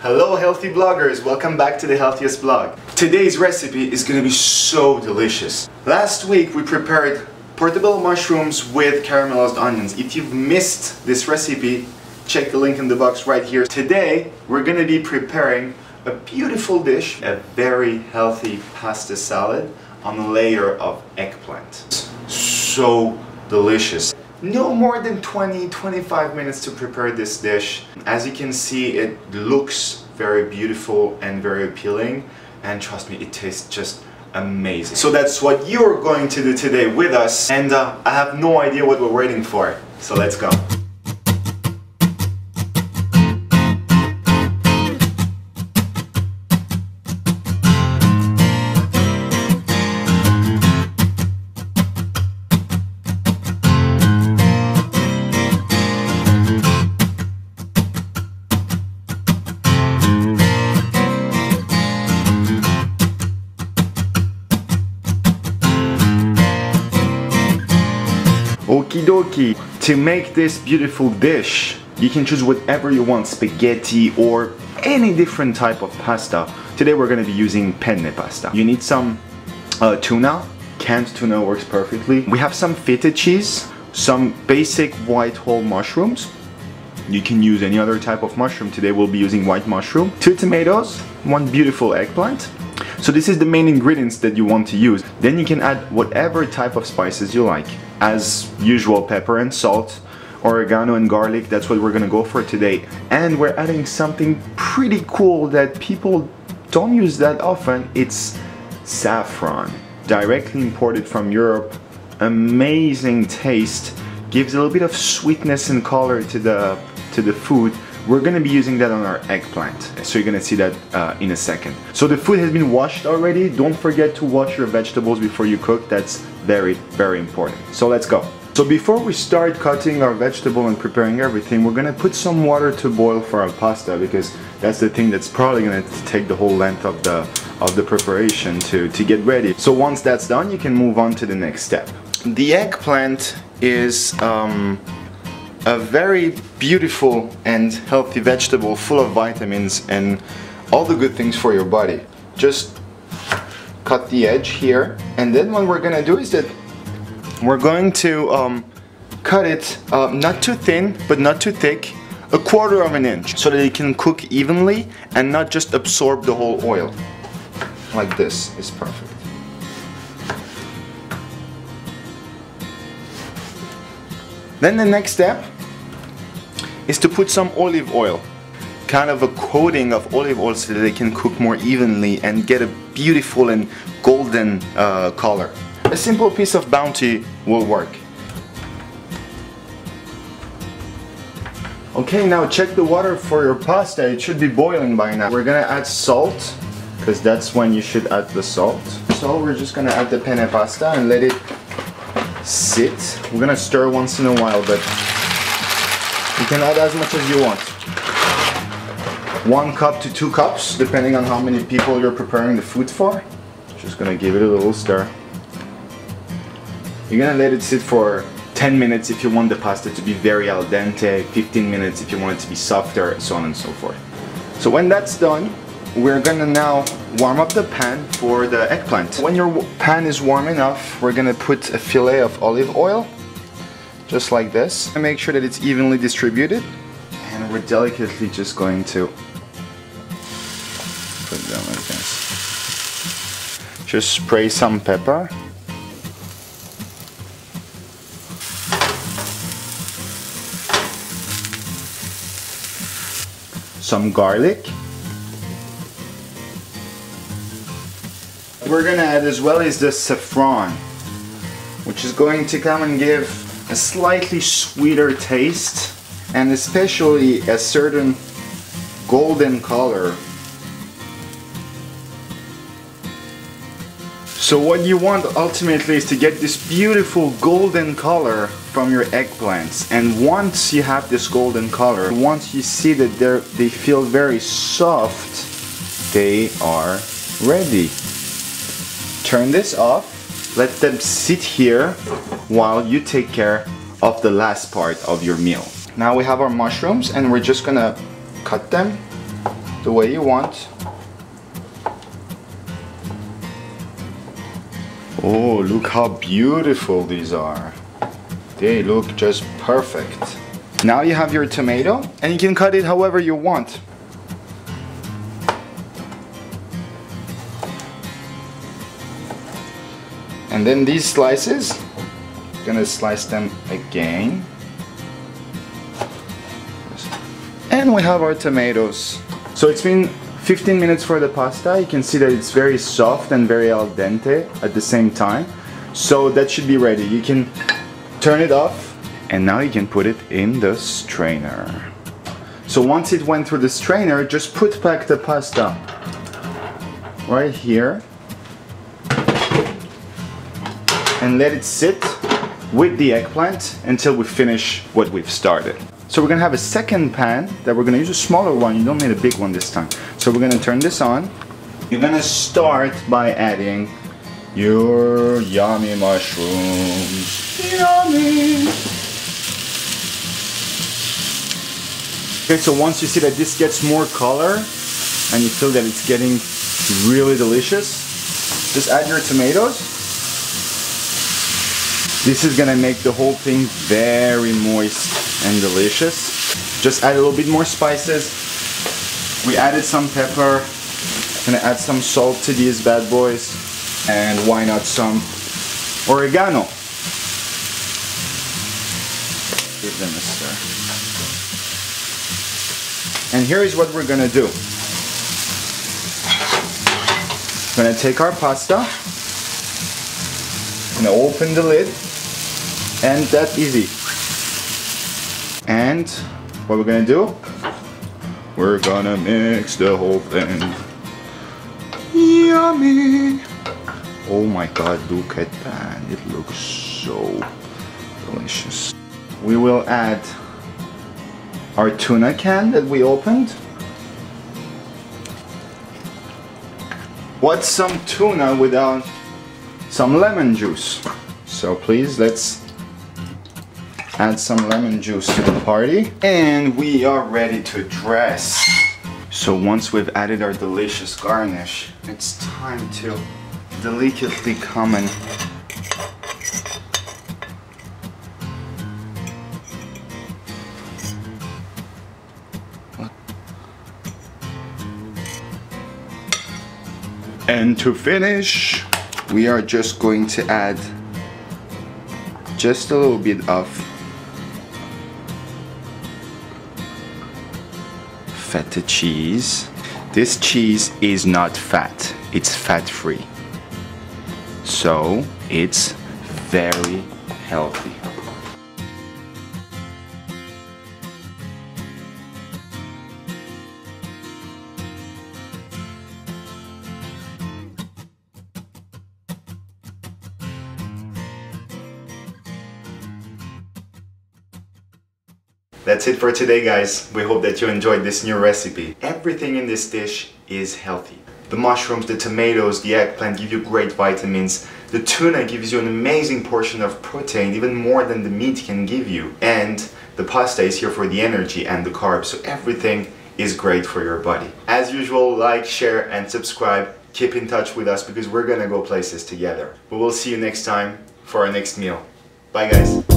Hello healthy bloggers, welcome back to the healthiest blog. Today's recipe is gonna be so delicious. Last week we prepared portobello mushrooms with caramelized onions. If you've missed this recipe, check the link in the box right here. Today we're gonna be preparing a beautiful dish, a very healthy pasta salad on a layer of eggplant. So delicious. No more than 20-25 minutes to prepare this dish. As you can see, it looks very beautiful and very appealing, and trust me, it tastes just amazing. So that's what you're going to do today with us, and I have no idea what we're waiting for. So let's go. Okie dokie. To make this beautiful dish, you can choose whatever you want, spaghetti or any different type of pasta. Today we're going to be using penne pasta. You need some tuna. Canned tuna works perfectly. We have some feta cheese, some basic white whole mushrooms. You can use any other type of mushroom. Today we'll be using white mushroom. 2 tomatoes, 1 beautiful eggplant. So this is the main ingredients that you want to use. Then you can add whatever type of spices you like. As usual, pepper and salt, oregano and garlic, that's what we're gonna go for today. And we're adding something pretty cool that people don't use that often. It's saffron, directly imported from Europe. Amazing taste, gives a little bit of sweetness and color to the food. We're gonna be using that on our eggplant, so you're gonna see that in a second. So the food has been washed already. Don't forget to wash your vegetables before you cook. That's very, very important. So let's go. So before we start cutting our vegetable and preparing everything, we're gonna put some water to boil for our pasta, because that's the thing that's probably gonna take the whole length of the preparation to get ready. So once that's done, you can move on to the next step. The eggplant is a very beautiful and healthy vegetable full of vitamins and all the good things for your body. Just cut the edge here, and then what we're gonna do is that we're going to cut it not too thin but not too thick, 1/4 of an inch, so that it can cook evenly and not just absorb the whole oil. Like this is perfect. Then the next step is to put some olive oil, kind of a coating of olive oil, so that they can cook more evenly and get a beautiful and golden color. A simple piece of Bounty will work. Okay, now check the water for your pasta. It should be boiling by now. We're gonna add salt, because that's when you should add the salt. So we're just gonna add the penne pasta and let it sit. We're gonna stir once in a while, but you can add as much as you want. 1 cup to 2 cups, depending on how many people you're preparing the food for. Just gonna give it a little stir. You're gonna let it sit for 10 minutes if you want the pasta to be very al dente, 15 minutes if you want it to be softer, so on and so forth. So when that's done, we're gonna now warm up the pan for the eggplant. When your pan is warm enough, we're gonna put a fillet of olive oil, just like this, and make sure that it's evenly distributed. And we're delicately just going to put them like this. Just spray some pepper. Some garlic. We're gonna add as well is the saffron, which is going to come and give a slightly sweeter taste, and especially a certain golden color. So what you want ultimately is to get this beautiful golden color from your eggplants, and once you have this golden color, once you see that they feel very soft, they are ready. Turn this off, let them sit here while you take care of the last part of your meal. Now we have our mushrooms and we're just gonna cut them the way you want. Oh, look how beautiful these are. They look just perfect. Now you have your tomato and you can cut it however you want. And then these slices, gonna slice them again. And we have our tomatoes. So it's been 15 minutes for the pasta. You can see that it's very soft and very al dente at the same time. So that should be ready. You can turn it off and now you can put it in the strainer. So once it went through the strainer, just put back the pasta right here and let it sit with the eggplant until we finish what we've started. So we're gonna have a second pan that we're gonna use a smaller one. You don't need a big one this time. So we're gonna turn this on. You're gonna start by adding your yummy mushrooms. Yummy! Okay, so once you see that this gets more color and you feel that it's getting really delicious, just add your tomatoes. This is gonna make the whole thing very moist and delicious. Just add a little bit more spices. We added some pepper. Gonna add some salt to these bad boys. And why not some oregano? Give them a stir. And here is what we're gonna do. We're gonna take our pasta. Gonna open the lid. And that easy. And what we're gonna do, we're gonna mix the whole thing. Yummy! Oh my god, look at that. It looks so delicious. We will add our tuna can that we opened. What's some tuna without some lemon juice? So please, let's add some lemon juice to the party. And we are ready to dress. So once we've added our delicious garnish, it's time to delicately come and to finish, we are just going to add just a little bit of feta cheese. This cheese is not fat, it's fat-free. So it's very healthy. That's it for today, guys. We hope that you enjoyed this new recipe. Everything in this dish is healthy. The mushrooms, the tomatoes, the eggplant give you great vitamins. The tuna gives you an amazing portion of protein, even more than the meat can give you. And the pasta is here for the energy and the carbs, so everything is great for your body. As usual, like, share, and subscribe. Keep in touch with us because we're gonna go places together. We will see you next time for our next meal. Bye, guys.